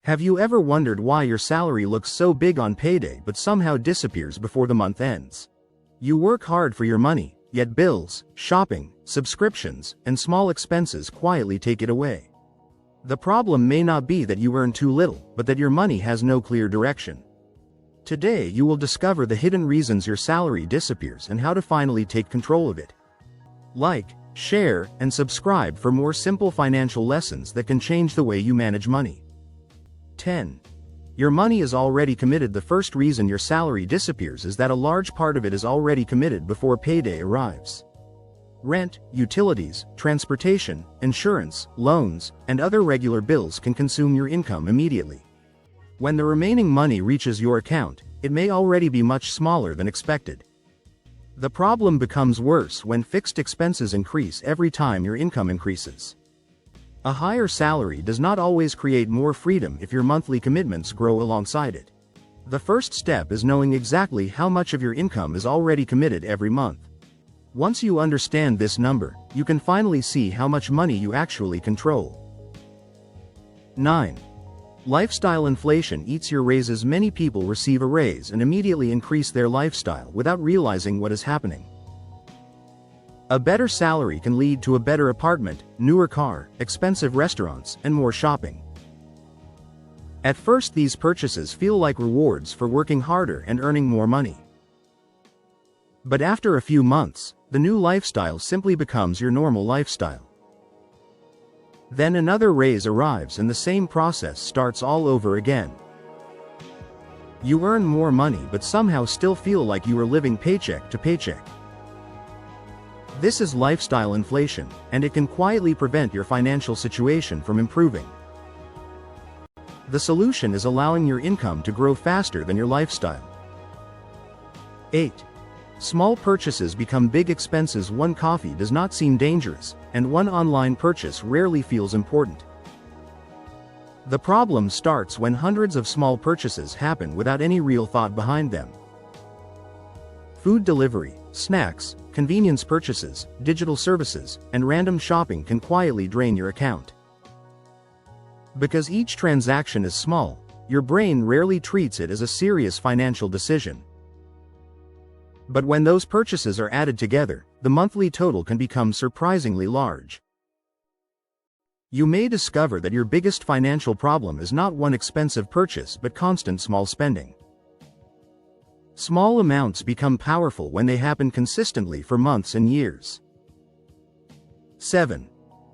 Have you ever wondered why your salary looks so big on payday but somehow disappears before the month ends? You work hard for your money, yet bills, shopping, subscriptions, and small expenses quietly take it away. The problem may not be that you earn too little, but that your money has no clear direction. Today you will discover the hidden reasons your salary disappears and how to finally take control of it. Like, share, and subscribe for more simple financial lessons that can change the way you manage money. 10. Your money is already committed. The first reason your salary disappears is that a large part of it is already committed before payday arrives. Rent, utilities, transportation, insurance, loans, and other regular bills can consume your income immediately. When the remaining money reaches your account, it may already be much smaller than expected. The problem becomes worse when fixed expenses increase every time your income increases. A higher salary does not always create more freedom if your monthly commitments grow alongside it. The first step is knowing exactly how much of your income is already committed every month. Once you understand this number, you can finally see how much money you actually control. 9. Lifestyle inflation eats your raises. Many people receive a raise and immediately increase their lifestyle without realizing what is happening. A better salary can lead to a better apartment, newer car, expensive restaurants, and more shopping. At first, these purchases feel like rewards for working harder and earning more money. But after a few months, the new lifestyle simply becomes your normal lifestyle. Then another raise arrives and the same process starts all over again. You earn more money but somehow still feel like you are living paycheck to paycheck. This is lifestyle inflation, and it can quietly prevent your financial situation from improving. The solution is allowing your income to grow faster than your lifestyle. 8. Small purchases become big expenses. One coffee does not seem dangerous, and one online purchase rarely feels important. The problem starts when hundreds of small purchases happen without any real thought behind them. Food delivery, snacks, convenience purchases, digital services, and random shopping can quietly drain your account. Because each transaction is small, your brain rarely treats it as a serious financial decision. But when those purchases are added together, the monthly total can become surprisingly large. You may discover that your biggest financial problem is not one expensive purchase but constant small spending. Small amounts become powerful when they happen consistently for months and years. 7.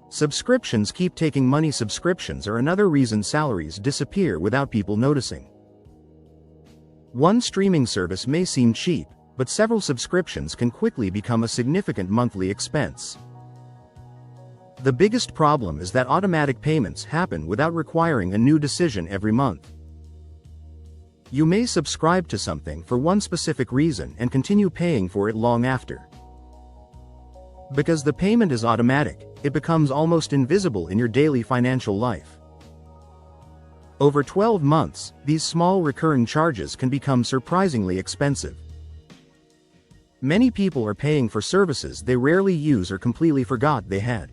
Subscriptions keep taking money. Subscriptions are another reason salaries disappear without people noticing. One streaming service may seem cheap, but several subscriptions can quickly become a significant monthly expense. The biggest problem is that automatic payments happen without requiring a new decision every month. You may subscribe to something for one specific reason and continue paying for it long after. Because the payment is automatic, it becomes almost invisible in your daily financial life. Over 12 months, these small recurring charges can become surprisingly expensive. Many people are paying for services they rarely use or completely forgot they had.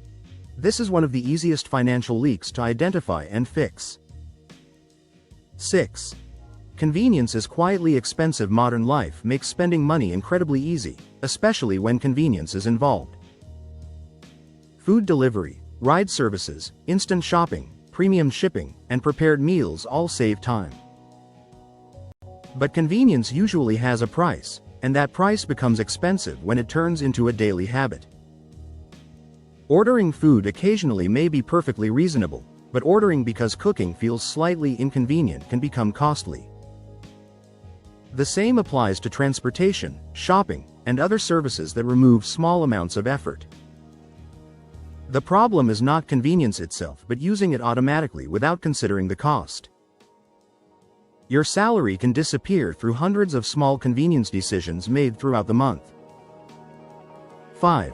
This is one of the easiest financial leaks to identify and fix. 6. Convenience is quietly expensive. Modern life makes spending money incredibly easy, especially when convenience is involved. Food delivery, ride services, instant shopping, premium shipping, and prepared meals all save time. But convenience usually has a price, and that price becomes expensive when it turns into a daily habit. Ordering food occasionally may be perfectly reasonable, but ordering because cooking feels slightly inconvenient can become costly. The same applies to transportation, shopping, and other services that remove small amounts of effort. The problem is not convenience itself but using it automatically without considering the cost. Your salary can disappear through hundreds of small convenience decisions made throughout the month. 5.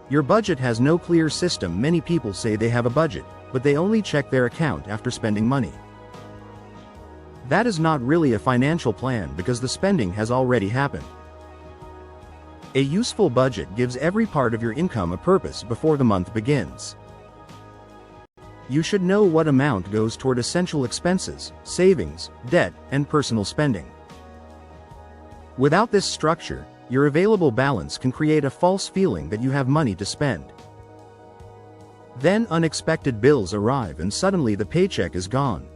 Your budget has no clear system. Many people say they have a budget, but they only check their account after spending money. That is not really a financial plan because the spending has already happened. A useful budget gives every part of your income a purpose before the month begins. You should know what amount goes toward essential expenses, savings, debt, and personal spending. Without this structure, your available balance can create a false feeling that you have money to spend. Then unexpected bills arrive and suddenly the paycheck is gone.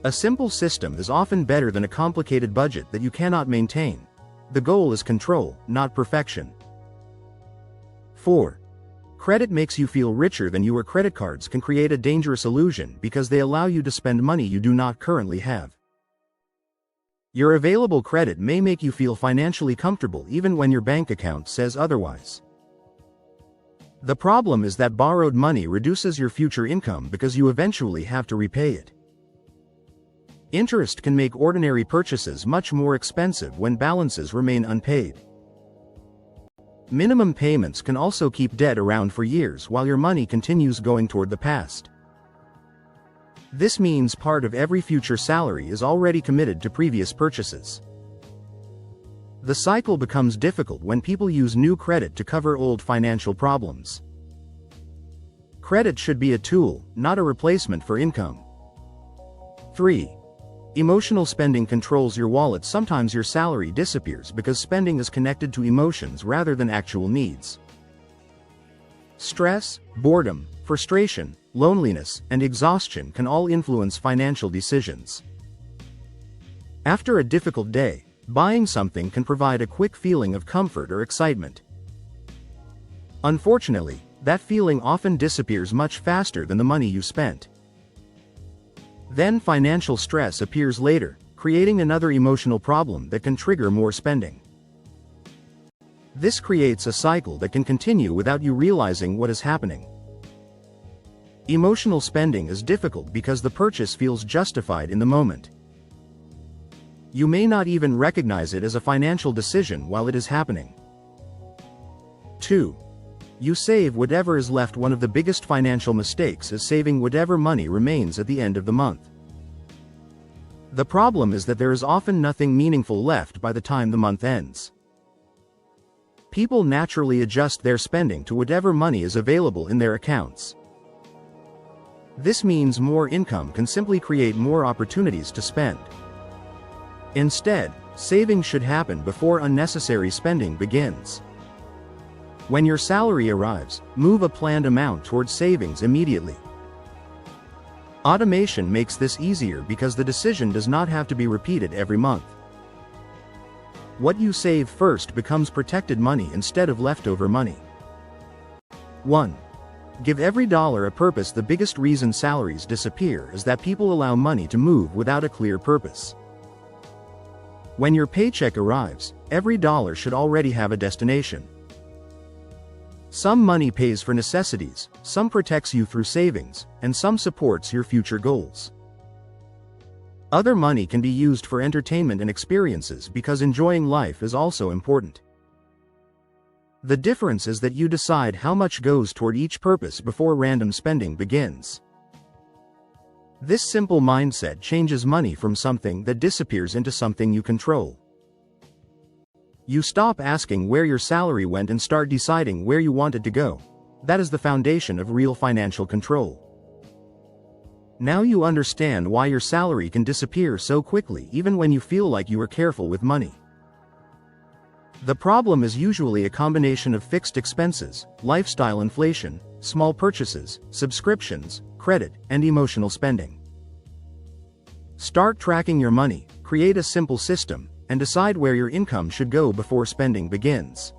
A simple system is often better than a complicated budget that you cannot maintain. The goal is control, not perfection. 4. Credit makes you feel richer than you are. Credit cards can create a dangerous illusion because they allow you to spend money you do not currently have. Your available credit may make you feel financially comfortable even when your bank account says otherwise. The problem is that borrowed money reduces your future income because you eventually have to repay it. Interest can make ordinary purchases much more expensive when balances remain unpaid. Minimum payments can also keep debt around for years while your money continues going toward the past. This means part of every future salary is already committed to previous purchases. The cycle becomes difficult when people use new credit to cover old financial problems. Credit should be a tool, not a replacement for income. 3. Emotional spending controls your wallet. Sometimes your salary disappears because spending is connected to emotions rather than actual needs. Stress, boredom, frustration, loneliness, and exhaustion can all influence financial decisions. After a difficult day, buying something can provide a quick feeling of comfort or excitement. Unfortunately, that feeling often disappears much faster than the money you spent. Then financial stress appears later, creating another emotional problem that can trigger more spending. This creates a cycle that can continue without you realizing what is happening. Emotional spending is difficult because the purchase feels justified in the moment. You may not even recognize it as a financial decision while it is happening. 2. You save whatever is left. One of the biggest financial mistakes is saving whatever money remains at the end of the month. The problem is that there is often nothing meaningful left by the time the month ends. People naturally adjust their spending to whatever money is available in their accounts. This means more income can simply create more opportunities to spend. Instead, saving should happen before unnecessary spending begins. When your salary arrives, move a planned amount towards savings immediately. Automation makes this easier because the decision does not have to be repeated every month. What you save first becomes protected money instead of leftover money. 1. Give every dollar a purpose. The biggest reason salaries disappear is that people allow money to move without a clear purpose. When your paycheck arrives, every dollar should already have a destination. Some money pays for necessities, some protects you through savings, and some supports your future goals. Other money can be used for entertainment and experiences because enjoying life is also important. The difference is that you decide how much goes toward each purpose before random spending begins. This simple mindset changes money from something that disappears into something you control. You stop asking where your salary went and start deciding where you want it to go. That is the foundation of real financial control. Now you understand why your salary can disappear so quickly even when you feel like you are careful with money. The problem is usually a combination of fixed expenses, lifestyle inflation, small purchases, subscriptions, credit, and emotional spending. Start tracking your money, create a simple system, and decide where your income should go before spending begins.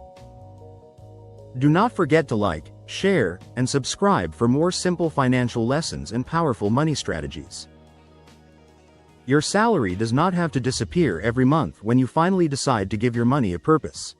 Do not forget to like, share, and subscribe for more simple financial lessons and powerful money strategies. Your salary does not have to disappear every month when you finally decide to give your money a purpose.